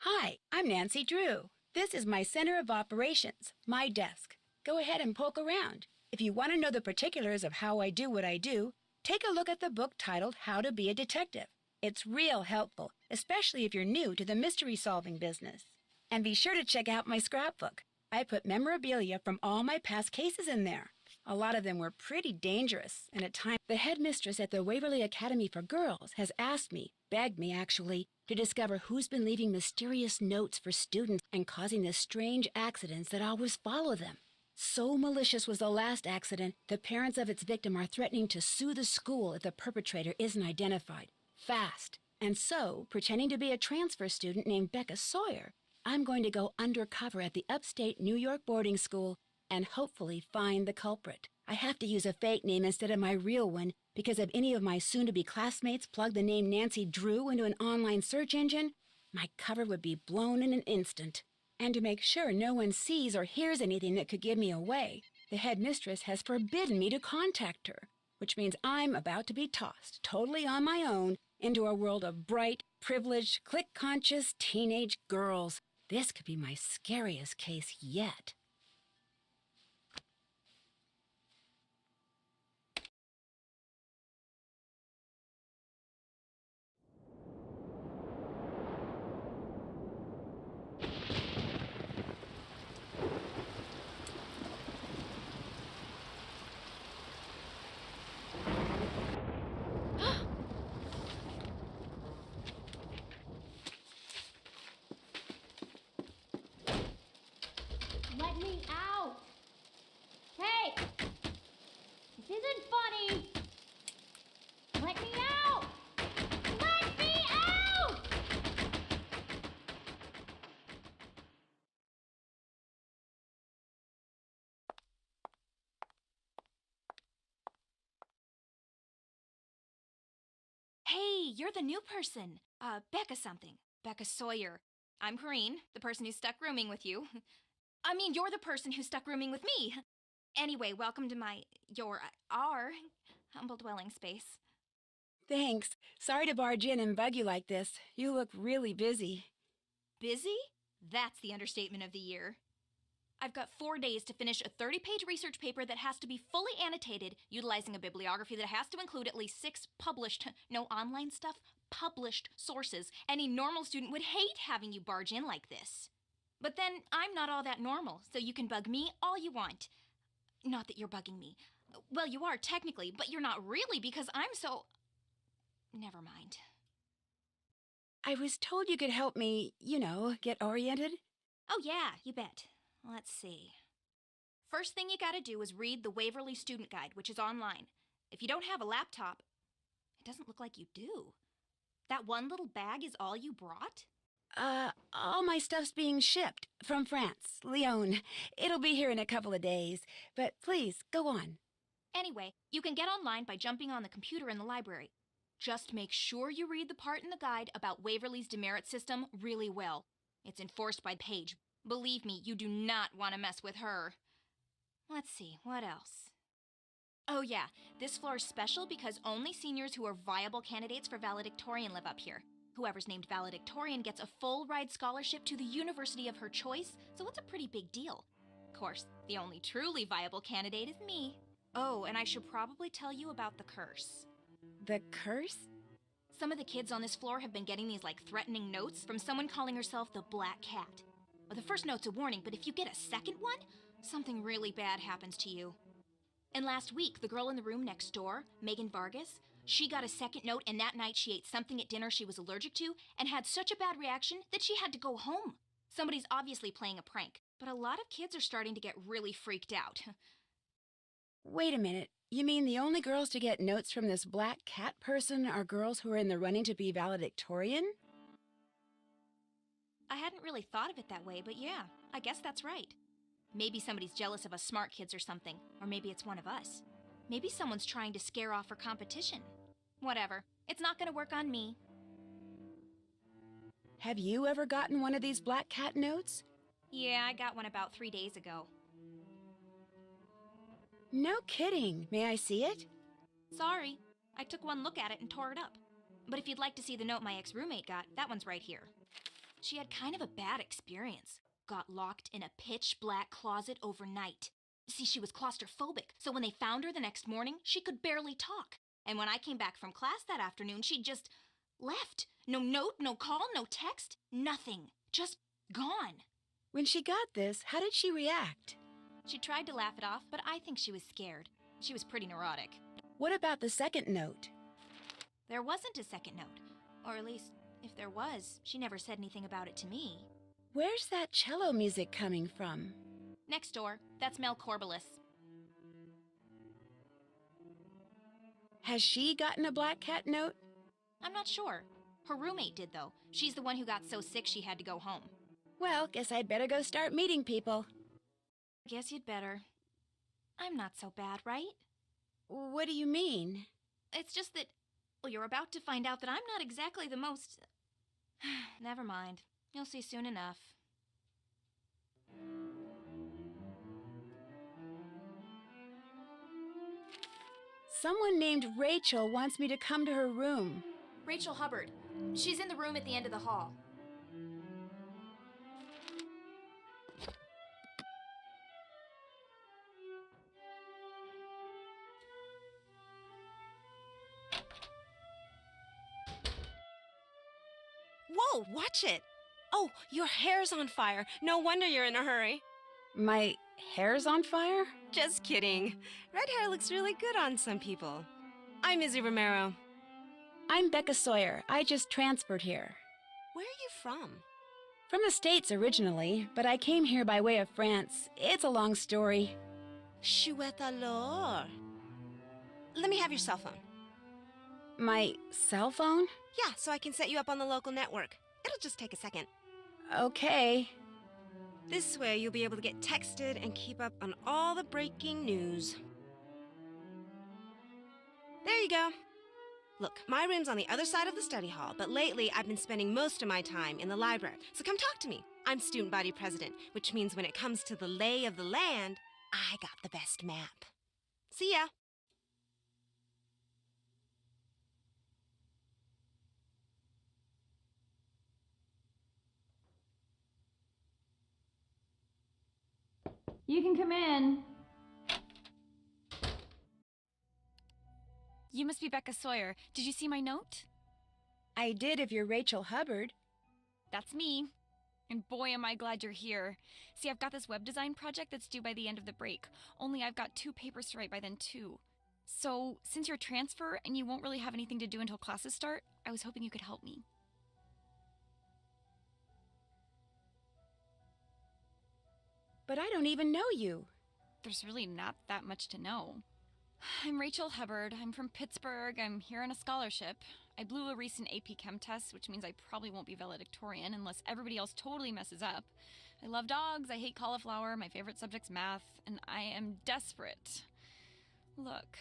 Hi, I'm Nancy Drew. This is my center of operations, my desk. Go ahead and poke around. If you want to know the particulars of how I do what I do, take a look at the book titled How to Be a Detective. It's real helpful, especially if you're new to the mystery-solving business. And be sure to check out my scrapbook. I put memorabilia from all my past cases in there. A lot of them were pretty dangerous, and at times the headmistress at the Waverly Academy for Girls has asked me, begged me actually, to discover who's been leaving mysterious notes for students and causing the strange accidents that always follow them. So malicious was the last accident, the parents of its victim are threatening to sue the school if the perpetrator isn't identified. Fast. And so, pretending to be a transfer student named Becca Sawyer, I'm going to go undercover at the upstate New York boarding school and hopefully find the culprit. I have to use a fake name instead of my real one because if any of my soon-to-be classmates plug the name Nancy Drew into an online search engine, my cover would be blown in an instant. And to make sure no one sees or hears anything that could give me away, the headmistress has forbidden me to contact her, which means I'm about to be tossed, totally on my own, into a world of bright, privileged, click-conscious teenage girls. This could be my scariest case yet. Let me out! Hey! This isn't funny! Let me out! Let me out! Hey, you're the new person. Becca something. Becca Sawyer. I'm Corrine, the person who's stuck rooming with you. I mean, you're the person who's stuck rooming with me. Anyway, welcome to our humble dwelling space. Thanks. Sorry to barge in and bug you like this. You look really busy. Busy? That's the understatement of the year. I've got 4 days to finish a 30-page research paper that has to be fully annotated, utilizing a bibliography that has to include at least 6 published, no online stuff, published sources. Any normal student would hate having you barge in like this. But then, I'm not all that normal, so you can bug me all you want. Not that you're bugging me. Well, you are technically, but you're not really because I'm so... Never mind. I was told you could help me, get oriented. Oh yeah, you bet. Let's see. First thing you gotta do is read the Waverly Student Guide, which is online. If you don't have a laptop, it doesn't look like you do. That one little bag is all you brought? All my stuff's being shipped from France, Lyon. It'll be here in a couple of days, but please, go on. Anyway, you can get online by jumping on the computer in the library. Just make sure you read the part in the guide about Waverly's demerit system really well. It's enforced by Paige. Believe me, you do not want to mess with her. Let's see, what else? Oh yeah, this floor is special because only seniors who are viable candidates for valedictorian live up here. Whoever's named valedictorian gets a full-ride scholarship to the university of her choice, so it's a pretty big deal. Of course, the only truly viable candidate is me. Oh, and I should probably tell you about the curse. The curse? Some of the kids on this floor have been getting these, threatening notes from someone calling herself the Black Cat. Well, the first note's a warning, but if you get a second one, something really bad happens to you. And last week, the girl in the room next door, Megan Vargas, she got a second note, and that night she ate something at dinner she was allergic to and had such a bad reaction that she had to go home. Somebody's obviously playing a prank, but a lot of kids are starting to get really freaked out. Wait a minute. You mean the only girls to get notes from this Black Cat person are girls who are in the running to be valedictorian? I hadn't really thought of it that way, but yeah, I guess that's right. Maybe somebody's jealous of us smart kids or something, or maybe it's one of us. Maybe someone's trying to scare off her competition. Whatever. It's not gonna work on me. Have you ever gotten one of these Black Cat notes? Yeah, I got one about 3 days ago. No kidding. May I see it? Sorry. I took one look at it and tore it up. But if you'd like to see the note my ex-roommate got, that one's right here. She had kind of a bad experience. Got locked in a pitch-black closet overnight. See, she was claustrophobic, so when they found her the next morning, she could barely talk. And when I came back from class that afternoon, she just left. No note, no call, no text, nothing. Just gone. When she got this, how did she react? She tried to laugh it off, but I think she was scared. She was pretty neurotic. What about the second note? There wasn't a second note. Or at least, if there was, she never said anything about it to me. Where's that cello music coming from? Next door. That's Mel Corbelis. Has she gotten a black cat note? I'm not sure. Her roommate did, though. She's the one who got so sick she had to go home. Well, guess I'd better go start meeting people. Guess you'd better. I'm not so bad, right? What do you mean? It's just that, well, you're about to find out that I'm not exactly the most... Never mind. You'll see soon enough. Someone named Rachel wants me to come to her room. Rachel Hubbard. She's in the room at the end of the hall. Whoa, watch it! Oh, your hair's on fire. No wonder you're in a hurry. My hair's on fire? Just kidding. Red hair looks really good on some people. I'm Izzy Romero. I'm Becca Sawyer. I just transferred here. Where are you from? From the States originally, but I came here by way of France. It's a long story. Chouette alors. Let me have your cell phone. My cell phone? Yeah, so I can set you up on the local network. It'll just take a second. Okay. This way you'll be able to get texted and keep up on all the breaking news. There you go. Look, my room's on the other side of the study hall, but lately I've been spending most of my time in the library. So come talk to me. I'm student body president, which means when it comes to the lay of the land, I got the best map. See ya. You can come in. You must be Becca Sawyer. Did you see my note? I did if you're Rachel Hubbard. That's me. And boy, am I glad you're here. See, I've got this web design project that's due by the end of the break. Only I've got 2 papers to write by then, too. So, since you're a transfer and you won't really have anything to do until classes start, I was hoping you could help me. But I don't even know you. There's really not that much to know. I'm Rachel Hubbard. I'm from Pittsburgh. I'm here on a scholarship. I blew a recent AP Chem test, which means I probably won't be valedictorian unless everybody else totally messes up. I love dogs, I hate cauliflower, my favorite subject's math, and I am desperate. Look,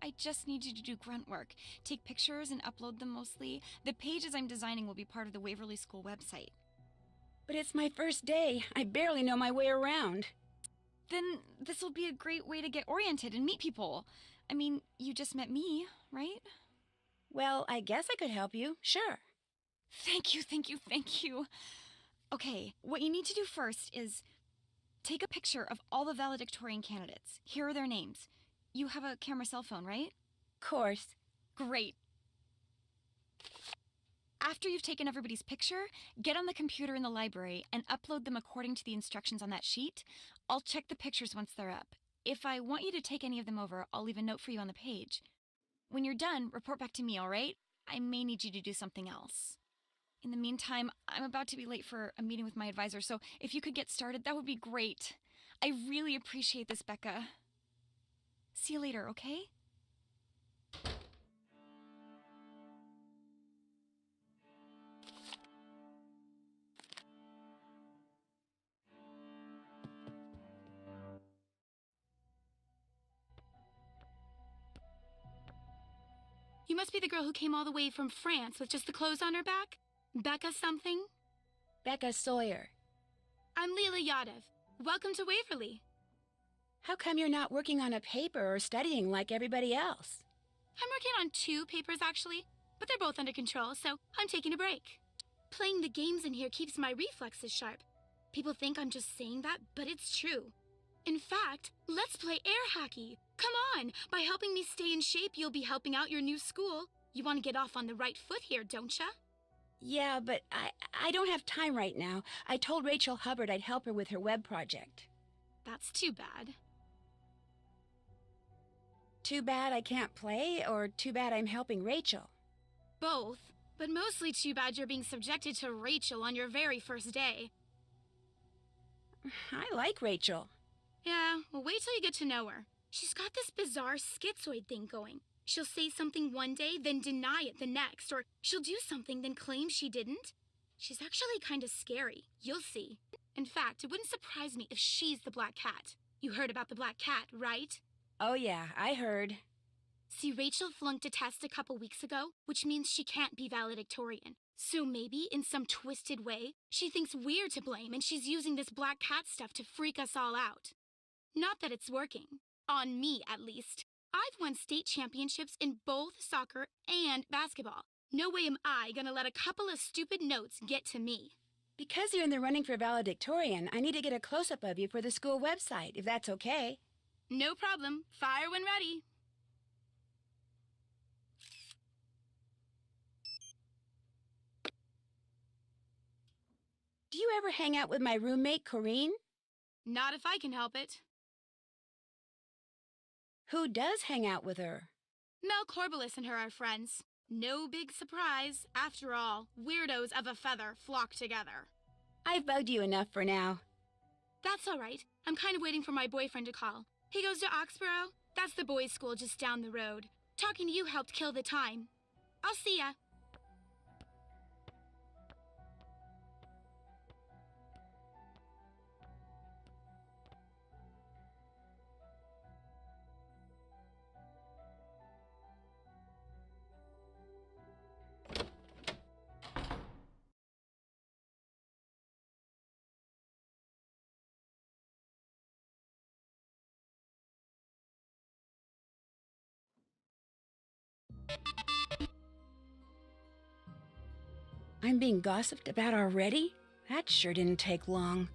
I just need you to do grunt work. Take pictures and upload them mostly. The pages I'm designing will be part of the Waverly School website. But it's my first day. I barely know my way around. Then this will be a great way to get oriented and meet people. I mean, you just met me, right? Well, I guess I could help you. Sure. Thank you, thank you, thank you. Okay, what you need to do first is take a picture of all the valedictorian candidates. Here are their names. You have a camera cell phone, right? Course. Great. After you've taken everybody's picture, get on the computer in the library and upload them according to the instructions on that sheet. I'll check the pictures once they're up. If I want you to take any of them over, I'll leave a note for you on the page. When you're done, report back to me, all right? I may need you to do something else. In the meantime, I'm about to be late for a meeting with my advisor, so if you could get started, that would be great. I really appreciate this, Becca. See you later, okay? You must be the girl who came all the way from France with just the clothes on her back? Becca something? Becca Sawyer. I'm Leela Yadav. Welcome to Waverly. How come you're not working on a paper or studying like everybody else? I'm working on 2 papers, actually, but they're both under control, so I'm taking a break. Playing the games in here keeps my reflexes sharp. People think I'm just saying that, but it's true. In fact, let's play air hockey. Come on! By helping me stay in shape, you'll be helping out your new school. You want to get off on the right foot here, don't ya? Yeah, but I don't have time right now. I told Rachel Hubbard I'd help her with her web project. That's too bad. Too bad I can't play, or too bad I'm helping Rachel? Both, but mostly too bad you're being subjected to Rachel on your very first day. I like Rachel. Yeah, well, wait till you get to know her. She's got this bizarre schizoid thing going. She'll say something one day, then deny it the next, or she'll do something, then claim she didn't. She's actually kind of scary. You'll see. In fact, it wouldn't surprise me if she's the Black Cat. You heard about the Black Cat, right? Oh yeah, I heard. See, Rachel flunked a test a couple weeks ago, which means she can't be valedictorian. So maybe, in some twisted way, she thinks we're to blame and she's using this Black Cat stuff to freak us all out. Not that it's working. On me, at least. I've won state championships in both soccer and basketball. No way am I gonna let a couple of stupid notes get to me. Because you're in the running for valedictorian, I need to get a close-up of you for the school website, if that's okay. No problem. Fire when ready. Do you ever hang out with my roommate, Corrine? Not if I can help it. Who does hang out with her? Mel Corbelis and her are friends. No big surprise. After all, weirdos of a feather flock together. I've bugged you enough for now. That's all right. I'm kind of waiting for my boyfriend to call. He goes to Oxborough. That's the boys' school just down the road. Talking to you helped kill the time. I'll see ya. I'm being gossiped about already? That sure didn't take long.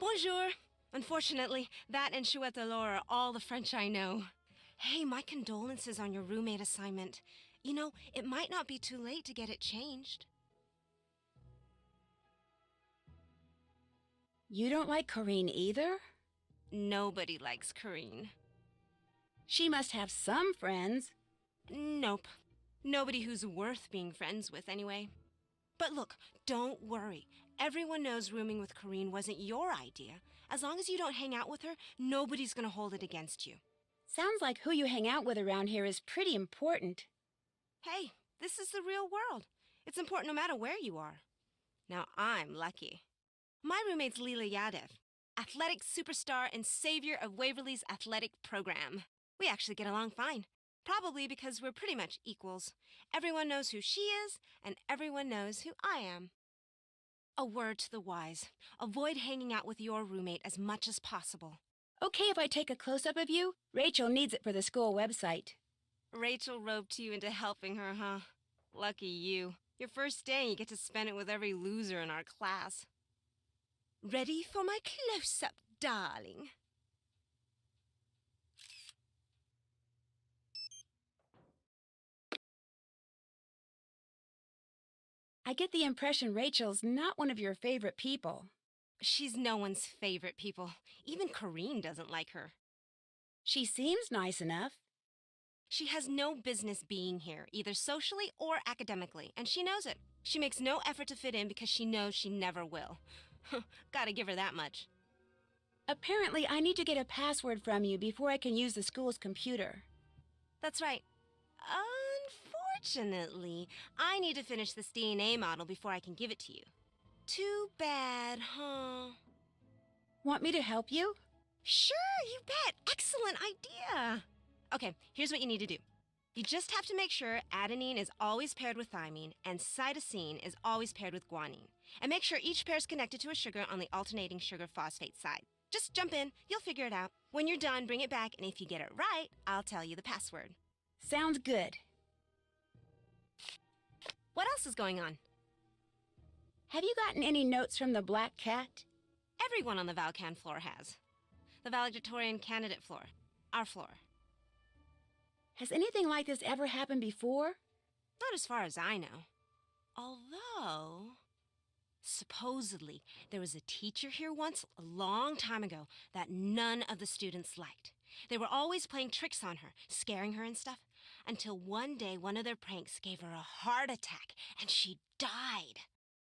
Bonjour. Unfortunately, that and chouette alors are all the French I know. Hey, my condolences on your roommate assignment. You know, it might not be too late to get it changed. You don't like Corrine either? Nobody likes Corrine. She must have some friends. Nope. Nobody who's worth being friends with, anyway. But look, don't worry. Everyone knows rooming with Corrine wasn't your idea. As long as you don't hang out with her, nobody's gonna hold it against you. Sounds like who you hang out with around here is pretty important. Hey, this is the real world. It's important no matter where you are. Now, I'm lucky. My roommate's Leela Yadev, athletic superstar and savior of Waverly's athletic program. We actually get along fine, probably because we're pretty much equals. Everyone knows who she is, and everyone knows who I am. A word to the wise. Avoid hanging out with your roommate as much as possible. Okay if I take a close-up of you? Rachel needs it for the school website. Rachel roped you into helping her, huh? Lucky you. Your first day, you get to spend it with every loser in our class. Ready for my close-up, darling? I get the impression Rachel's not one of your favorite people. She's no one's favorite people. Even Corrine doesn't like her. She seems nice enough. She has no business being here, either socially or academically, and she knows it. She makes no effort to fit in because she knows she never will. Gotta give her that much. Apparently, I need to get a password from you before I can use the school's computer. That's right. Unfortunately, I need to finish this DNA model before I can give it to you. Too bad, huh? Want me to help you? Sure, you bet. Excellent idea. Okay, here's what you need to do. You just have to make sure adenine is always paired with thymine and cytosine is always paired with guanine. And make sure each pair is connected to a sugar on the alternating sugar phosphate side. Just jump in, you'll figure it out. When you're done, bring it back, and if you get it right, I'll tell you the password. Sounds good. What else is going on? Have you gotten any notes from the black cat? Everyone on the Valcan floor has. The valedictorian candidate floor. Our floor. Has anything like this ever happened before? Not as far as I know. Although, supposedly, there was a teacher here once, a long time ago, that none of the students liked. They were always playing tricks on her, scaring her and stuff, until one day one of their pranks gave her a heart attack, and she died.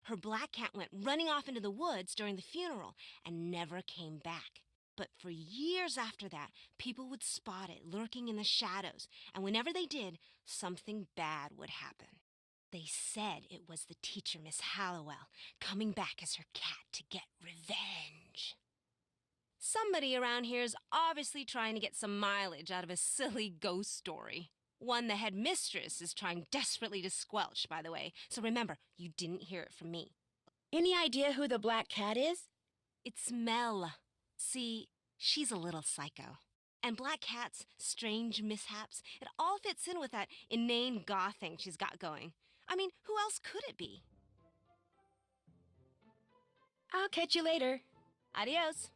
Her black cat went running off into the woods during the funeral and never came back. But for years after that, people would spot it lurking in the shadows, and whenever they did, something bad would happen. They said it was the teacher, Miss Hallowell, coming back as her cat to get revenge. Somebody around here is obviously trying to get some mileage out of a silly ghost story. One the headmistress is trying desperately to squelch, by the way, so remember, you didn't hear it from me. Any idea who the black cat is? It's Mel. See, she's a little psycho. And black cats, strange mishaps, it all fits in with that inane goth thing she's got going. I mean, who else could it be? I'll catch you later. Adios.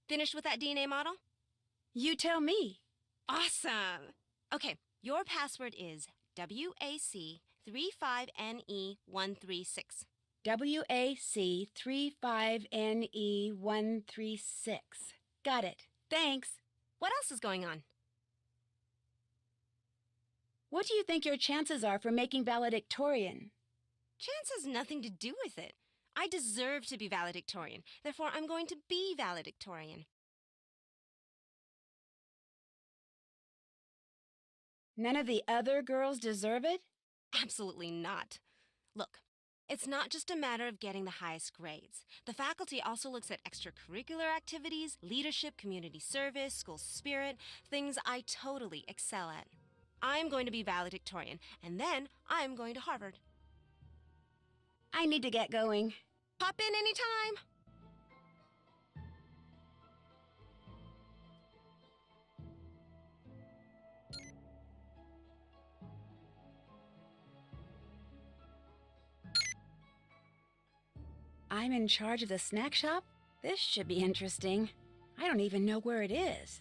Finished with that DNA model? You tell me. Awesome! Okay, your password is WAC35NE136. WAC35NE136. Got it. Thanks. What else is going on? What do you think your chances are for making valedictorian? Chance has nothing to do with it. I deserve to be valedictorian. Therefore, I'm going to be valedictorian. None of the other girls deserve it? Absolutely not. Look, it's not just a matter of getting the highest grades. The faculty also looks at extracurricular activities, leadership, community service, school spirit, things I totally excel at. I'm going to be valedictorian, and then I'm going to Harvard. I need to get going. Pop in anytime. I'm in charge of the snack shop? This should be interesting. I don't even know where it is.